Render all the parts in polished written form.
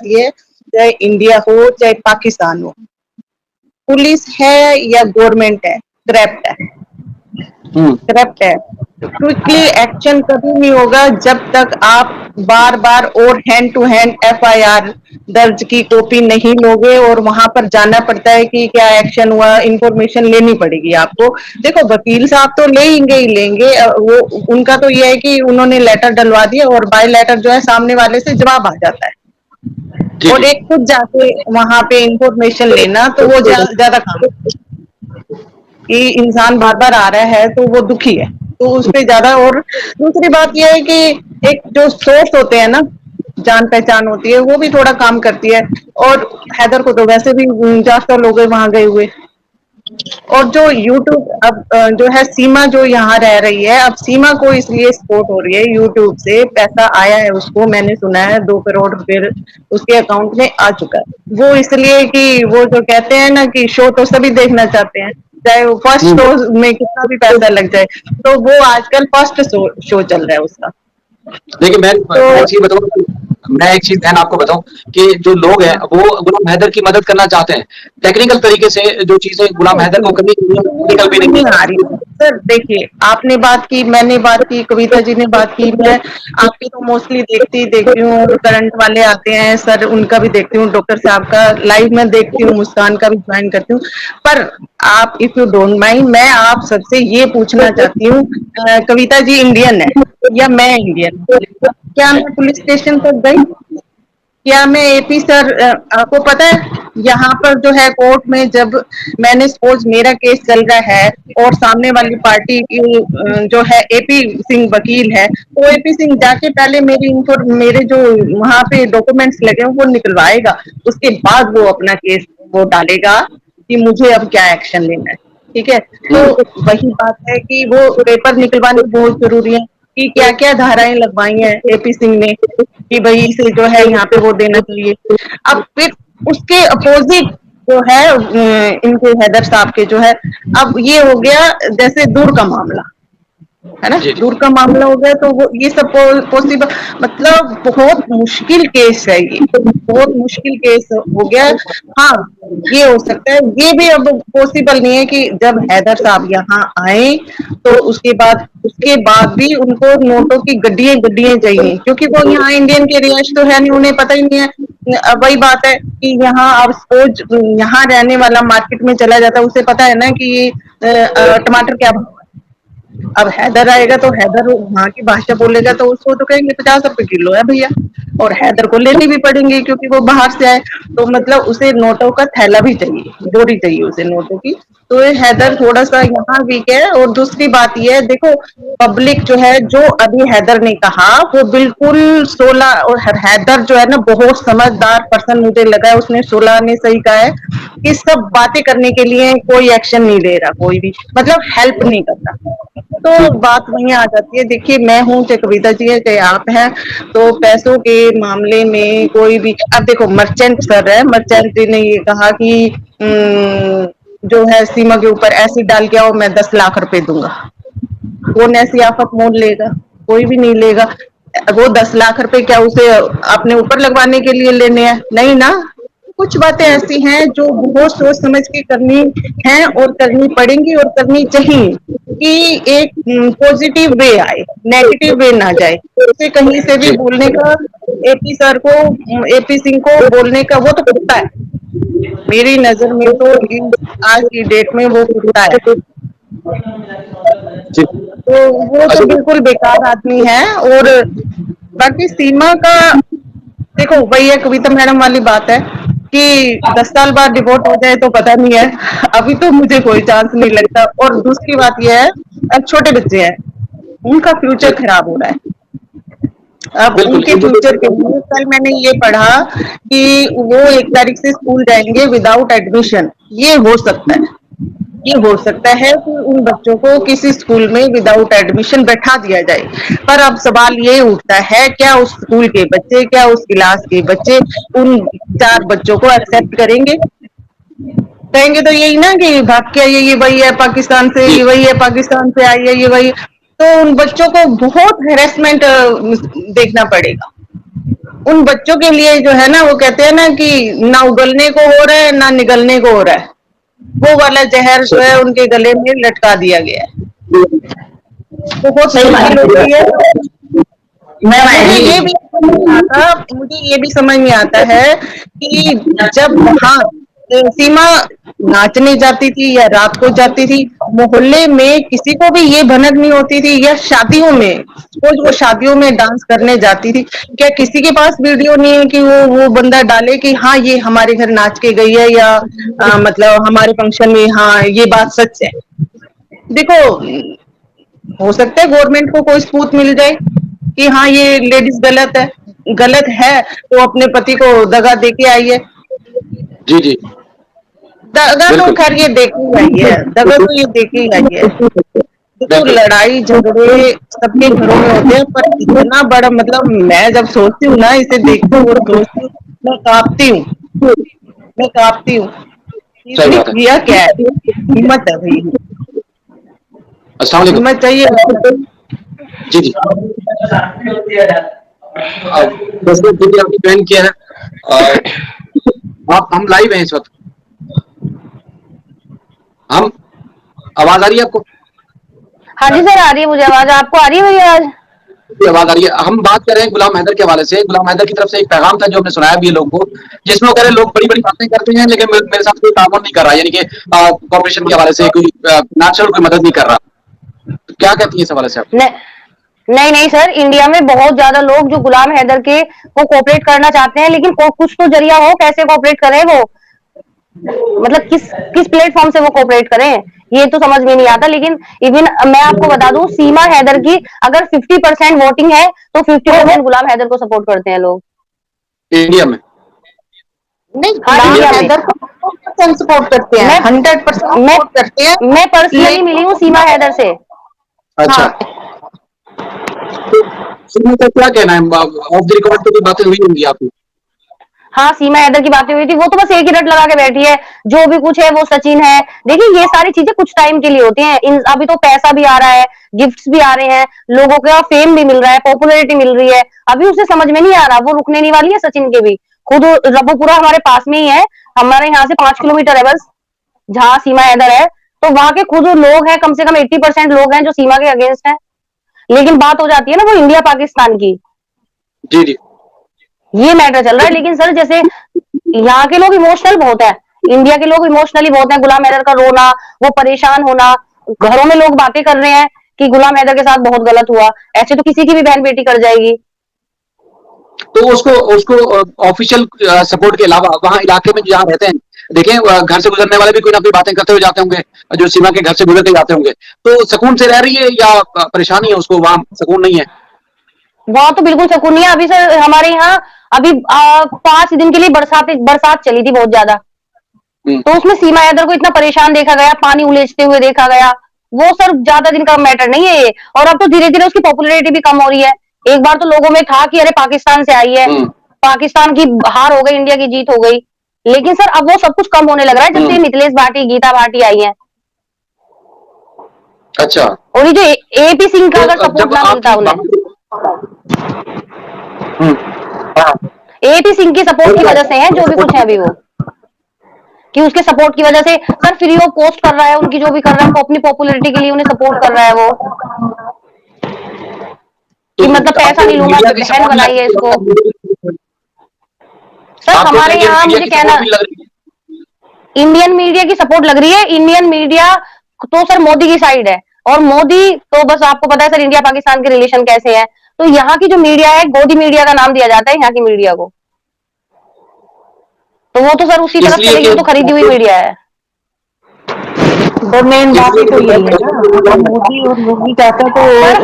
जाती है, चाहे इंडिया हो चाहे पाकिस्तान हो, पुलिस है या गवर्नमेंट है, करप्ट है, करप्ट है। क्विकली एक्शन कभी नहीं होगा जब तक आप बार बार और हैंड टू हैंड एफआईआर दर्ज की कॉपी नहीं लोगे, और वहां पर जाना पड़ता है कि क्या एक्शन हुआ, इंफॉर्मेशन लेनी पड़ेगी आपको। देखो वकील साहब तो लेंगे ही लेंगे, वो उनका तो ये है कि उन्होंने लेटर डलवा दिया और बाय लेटर जो है सामने वाले से जवाब आ जाता है, और एक खुद जाके वहां पे इंफॉर्मेशन लेना तो वो ज्यादा काम कि इंसान बार बार आ रहा है तो वो दुखी है, तो उस पर ज्यादा। और दूसरी बात यह है कि एक जो सोर्स होते हैं ना, जान पहचान होती है, वो भी थोड़ा काम करती है। और हैदर को तो वैसे भी 49 लोग वहां गए हुए। और जो यूट्यूब अब जो है सीमा जो यहाँ रह रही है, अब सीमा को इसलिए सपोर्ट हो रही है, यूट्यूब से पैसा आया है उसको, मैंने सुना है 2 करोड़ रुपए उसके अकाउंट में आ चुका है। वो इसलिए कि वो जो कहते हैं ना कि शो तो सभी देखना चाहते हैं, चाहे वो फर्स्ट शो में कितना भी पैसा लग जाए, तो वो आजकल फर्स्ट शो चल रहा है उसका। देखिए मैं एक चीज बताऊं, मैं एक चीज ध्यान आपको बताऊं कि जो लोग हैं वो गुलाम हैदर की मदद करना चाहते हैं, टेक्निकल तरीके से जो चीजें गुलाम हैदर को करनी चाहिए टेक्निकल भी नहीं आ रही। सर देखिए, आपने बात की, मैंने बात की, कविता जी ने बात की, मैं आपकी तो मोस्टली देखती हूँ, और करंट वाले आते हैं सर उनका भी देखती हूँ, डॉक्टर साहब का लाइव में देखती हूँ, मुस्कान का भी ज्वाइन करती हूँ। पर आप इफ यू डोंट माइंड, मैं आप सबसे ये पूछना चाहती हूँ, कविता जी इंडियन है या मैं इंडियन हूँ, क्या मैं पुलिस स्टेशन तक गई? क्या मैं एपी सर, आपको पता है यहाँ पर जो है कोर्ट में, जब मैंने सपोज मेरा केस चल रहा है और सामने वाली पार्टी की जो है एपी सिंह वकील है, तो एपी सिंह जाके पहले मेरे जो वहां पे डॉक्यूमेंट्स लगे हैं वो निकलवाएगा, उसके बाद वो अपना केस वो डालेगा कि मुझे अब क्या एक्शन लेना है। ठीक है, तो वही बात है कि वो पेपर निकलवाने बहुत जरूरी है कि क्या क्या धाराएं लगवाई हैं एपी सिंह ने कि भाई इसे जो है यहाँ पे वो देना चाहिए। अब फिर उसके अपोजिट जो है इनके हैदर साहब के जो है, अब ये हो गया जैसे दूर का मामला है ना, दूर का मामला हो गया, तो वो ये सब पॉसिबल, मतलब बहुत मुश्किल केस है, ये बहुत मुश्किल केस हो गया। हाँ, ये हो सकता है, ये भी अब पॉसिबल नहीं है कि जब हैदर साहब यहाँ आए तो उसके बाद भी उनको नोटों की गड्डियां गड्डियां चाहिए, क्योंकि वो यहाँ इंडियन के रिहायश तो है नहीं, उन्हें पता ही नहीं है। वही बात है कि यहाँ अब सपोज यहाँ रहने वाला मार्केट में चला जाता है, उसे पता है ना कि टमाटर क्या भाव। अब हैदर आएगा तो हैदर वहां की भाषा बोलेगा तो उसको तो कहेंगे 50 रुपए किलो है भैया, और हैदर को लेनी भी पड़ेंगी क्योंकि वो बाहर से आए, तो मतलब उसे नोटों का थैला भी चाहिए, बोरी चाहिए उसे नोटों की। तो ये हैदर थोड़ा सा यहाँ वीक है। और दूसरी बात ये है, देखो पब्लिक जो है, जो अभी हैदर ने कहा वो बिल्कुल 16, और हैदर जो है ना बहुत समझदार पर्सन मुझे लगा है, उसने 16 ने सही कहा है कि सब बातें करने के लिए कोई एक्शन नहीं ले रहा, कोई भी मतलब हेल्प नहीं करता। तो बात वहीं आ जाती है। देखिए मैं हूँ चाहे कविता जी है चाहे आप हैं, तो पैसों के मामले में कोई भी, अब देखो मर्चेंट सर है, मर्चेंट जी ने ये कहा कि जो है सीमा के ऊपर एसिड डाल के आओ, मैं 10 लाख रुपए दूंगा। कौन ऐसी आफत मोल लेगा? कोई भी नहीं लेगा। वो 10 लाख रुपए क्या उसे अपने ऊपर लगवाने के लिए लेने हैं? नहीं ना। कुछ बातें ऐसी हैं जो बहुत सोच समझ के करनी है और करनी पड़ेंगी और करनी चाहिए कि एक पॉजिटिव वे आए, नेगेटिव वे ना जाए। उसे कहीं से भी बोलने का, एपी सर को, एपी सिंह को बोलने का, वो तो कुत्ता है मेरी नजर में, तो आज की डेट में वो कुत्ता है। तो वो तो बिल्कुल बेकार आदमी है। और बाकी सीमा का देखो वही है, कविता मैडम वाली बात है कि 10 साल बाद डिवोर्ट हो जाए तो पता नहीं है, अभी तो मुझे कोई चांस नहीं लगता। और दूसरी बात यह है, अब छोटे बच्चे हैं, उनका फ्यूचर खराब हो रहा है। अब उनके फ्यूचर के लिए कल मैंने ये पढ़ा कि वो 1 तारीख से स्कूल जाएंगे विदाउट एडमिशन। ये हो सकता है, ये हो सकता है कि उन बच्चों को किसी स्कूल में विदाउट एडमिशन बैठा दिया जाए। पर अब सवाल ये उठता है, क्या उस स्कूल के बच्चे, क्या उस क्लास के बच्चे उन 4 बच्चों को एक्सेप्ट करेंगे? कहेंगे तो यही ना कि भाग के ये वही है पाकिस्तान से, ये वही है पाकिस्तान से आई है, ये वही। तो उन बच्चों को बहुत हेरेसमेंट देखना पड़ेगा। उन बच्चों के लिए जो है ना, वो कहते हैं ना कि ना उगलने को हो रहा है ना निगलने को हो रहा है, वो वाला जहर जो है उनके गले में लटका दिया गया है। तो बहुत सही मुश्किल बात होती है। मैं मुझे ये भी समझ में आता है कि जब वहां सीमा नाचने जाती थी या रात को जाती थी, मोहल्ले में किसी को भी ये भनक नहीं होती थी, या शादियों में वो शादियों में डांस करने जाती थी, क्या किसी के पास वीडियो नहीं है कि वो बंदा डाले कि हाँ ये हमारे घर नाच के गई है, या मतलब हमारे फंक्शन में, हाँ ये बात सच है। देखो, हो सकता है गवर्नमेंट को कोई सबूत मिल जाए कि हाँ ये लेडीज गलत है तो अपने पति को दगा दे के आई है। जी, जी। दगा तो बिल्कुल। खैर ये दे के ही आई है, दगा तो ये दे के ही आई है। देखो, बिल्कुल। लड़ाई झगड़े सबके घरों में होते हैं, पर इतना बड़ा, मतलब मैं जब सोचती हूँ ना, इसे देखती हूँ और सोचती हूँ, मैं कांपती हूँ, मैं कांपती हूँ। सही इसने बात है। किया क्या है? हिम्मत है भाई, अस्सलाम वालेकुम। हिम्मत चाहिए। जी, जी। जैसे देखिए आपने जॉइन किया है, आप हम लाइव हैं इस वक़्त। हम आवाज़ आ रही है आपको? हाँ जी सर, आ रही है मुझे आवाज। आपको आ रही है मेरी आवाज? आवाज़ आ रही है। हम बात कर रहे हैं गुलाम हैदर के हवाले से। गुलाम हैदर की तरफ से एक पैगाम था जो हमने सुनाया भी है लोगों को, जिसमें वो कह रहे हैं लोग बड़ी-बड़ी बातें करते हैं लेकिन मेरे साथ कोई ताउन नहीं कर रहा, यानी कि कॉर्पोरेशन के हवाले से कोई नेचुरल कोई मदद नहीं कर रहा। तो क्या कहती हैं इस हवाले से आप? नहीं नहीं सर, इंडिया में बहुत ज्यादा लोग जो गुलाम हैदर के को कोऑपरेट करना चाहते हैं, लेकिन कुछ तो जरिया हो, कैसे कोऑपरेट करें वो, मतलब किस किस प्लेटफॉर्म से वो कोऑपरेट करें, ये तो समझ में नहीं आता। लेकिन इवन मैं आपको बता दूं, सीमा हैदर की अगर 50% वोटिंग है तो 50% गुलाम हैदर को सपोर्ट करते हैं लोग इंडिया में? नहीं, हाँ गुलाम इंडिया में। हैदर को 100% सपोर्ट करते हैं, 100% मैं सपोर्ट करते हैं। मैं पर्सनली मिली हूँ लेकिन सीमा हैदर से। अच्छा। हाँ, सीमा का क्या कहना है? ऑफ द रिकॉर्ड तो कोई बातें हुई होंगी आपकी? हाँ, सीमा हैदर की बातें हुई थी, वो तो बस एक ही रट लगा के बैठी है, जो भी कुछ है वो सचिन है। देखिए, ये सारी चीजें कुछ टाइम के लिए होती हैं। अभी तो पैसा भी आ रहा है, गिफ्ट्स भी आ रहे हैं, लोगों का फेम भी मिल रहा है, पॉपुलैरिटी मिल रही है। अभी उसे समझ में नहीं आ रहा, वो रुकने नहीं वाली है सचिन के भी। खुद रबोपुरा हमारे पास में ही है, हमारे यहाँ से 5 किलोमीटर है बस, जहाँ सीमा हैदर है। तो वहां के खुद लोग हैं, कम से कम 80% लोग हैं जो सीमा के अगेंस्ट है। लेकिन बात हो जाती है ना वो इंडिया पाकिस्तान की, जी, जी। ये मैटर चल रहा है। लेकिन सर, जैसे यहाँ के लोग इमोशनल बहुत है, इंडिया के लोग इमोशनली बहुत है। गुलाम हैदर का रोना, वो परेशान होना, घरों में लोग बातें कर रहे हैं कि गुलाम हैदर के साथ बहुत गलत हुआ। ऐसे तो किसी की भी बहन बेटी कर जाएगी। तो उसको उसको ऑफिशियल सपोर्ट के अलावा वहाँ इलाके में जहाँ रहते हैं, देखें घर से गुजरने वाले भी कोई ना कोई बातें करते हुए जाते होंगे, जो सीमा के घर से गुजर के जाते होंगे, तो सुकून से रह रही है या परेशानी है उसको? वहाँ सुकून नहीं है? वहां तो बिल्कुल सुकून नहीं है। अभी सर हमारे यहाँ अभी 5 दिन के लिए बरसात चली थी बहुत ज्यादा, तो उसमें सीमा हैदर को इतना परेशान देखा गया, पानी उलेचते हुए देखा गया। वो सर ज्यादा दिन का मैटर नहीं है ये। और अब तो धीरे धीरे उसकी पॉपुलैरिटी भी कम हो रही है। एक बार तो लोगों में था कि अरे पाकिस्तान से आई है, पाकिस्तान की हार हो गई, इंडिया की जीत हो गई। लेकिन सर अब वो सब कुछ कम होने लग रहा है जब से मिथिलेश भाटी, गीता भाटी आई है। अच्छा। और ये जो एपी सिंह का अगर तो सपोर्ट जब ना मिलता उन्हें, एपी सिंह की सपोर्ट की वजह से है जो भी कुछ है अभी वो, कि उसके सपोर्ट की वजह से सर फ्री ऑफ कॉस्ट कर रहा है, उनकी जो भी कर रहा है अपनी पॉपुलैरिटी के लिए उन्हें सपोर्ट कर रहा है वो, कि मतलब पैसा नहीं लूंगा, बहन बनाई है इसको। सर हमारे यहाँ मुझे कहना, इंडियन मीडिया की सपोर्ट लग रही है। इंडियन मीडिया तो सर मोदी की साइड है, और मोदी तो बस आपको पता है सर इंडिया पाकिस्तान के रिलेशन कैसे हैं। तो यहाँ की जो मीडिया है, गोदी मीडिया का नाम दिया जाता है यहाँ की मीडिया को, तो वो तो सर उसी तरफ चलेगी, वो तो खरीदी हुई मीडिया है। तो मेन बात ही तो यही है ना, मोदी और योगी चाचा तो सर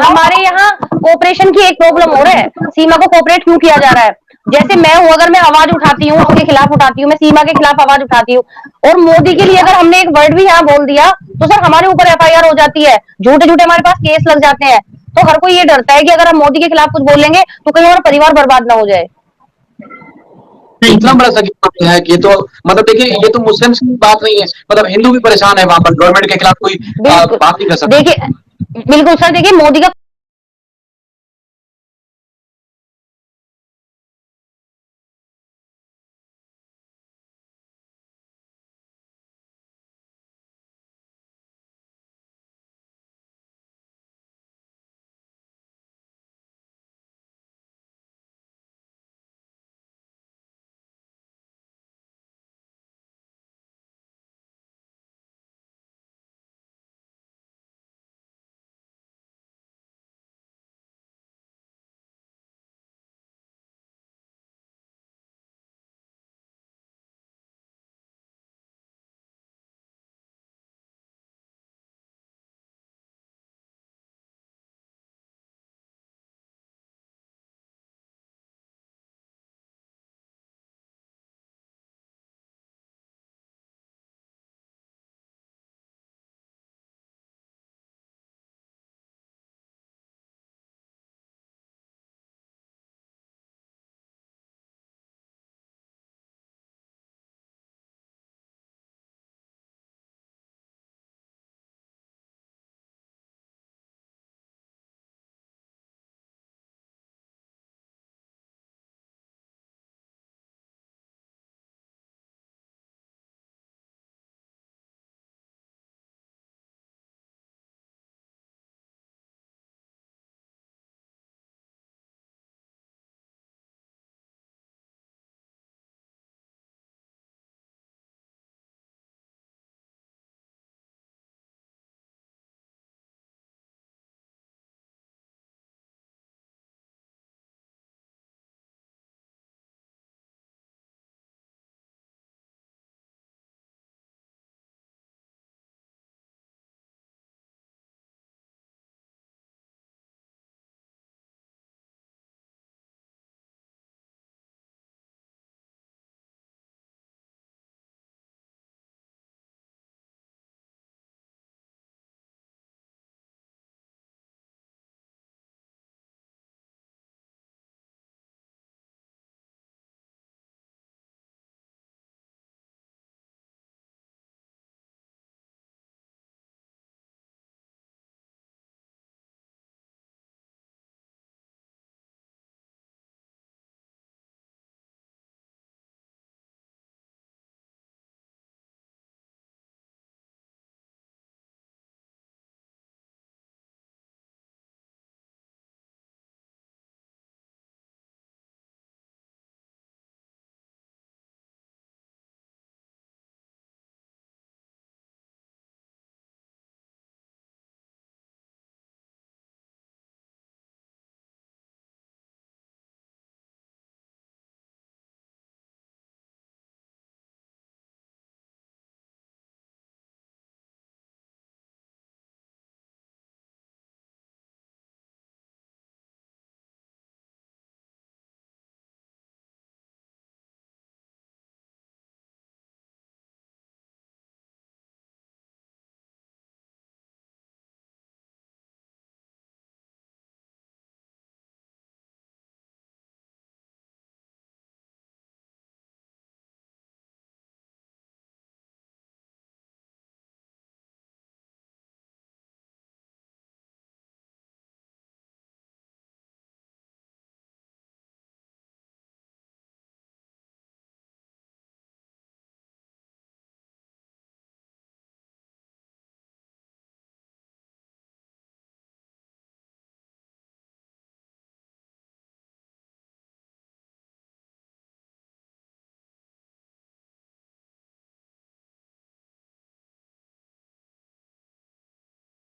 हमारे यहाँ कोऑपरेशन की एक प्रॉब्लम हो रहा है। सीमा को कोऑपरेट क्यों किया जा रहा है? जैसे मैं हूं, अगर मैं आवाज उठाती हूँ उसके खिलाफ उठाती हूँ, मैं सीमा के खिलाफ आवाज उठाती हूँ, और मोदी के लिए अगर हमने एक वर्ड भी यहाँ बोल दिया तो सर हमारे ऊपर एफआईआर हो जाती है, झूठे झूठे हमारे पास केस लग जाते हैं। तो हर कोई ये डरता है कि अगर हम मोदी के खिलाफ कुछ बोलेंगे तो कहीं हमारा परिवार बर्बाद ना हो जाए। इतना बड़ा सच है कि ये तो मतलब देखिए, ये तो मुस्लिम्स की बात नहीं है, मतलब हिंदू भी परेशान है वहां पर, गवर्नमेंट के खिलाफ कोई बात नहीं कर सकता। देखिए बिल्कुल सर, देखिए मोदी का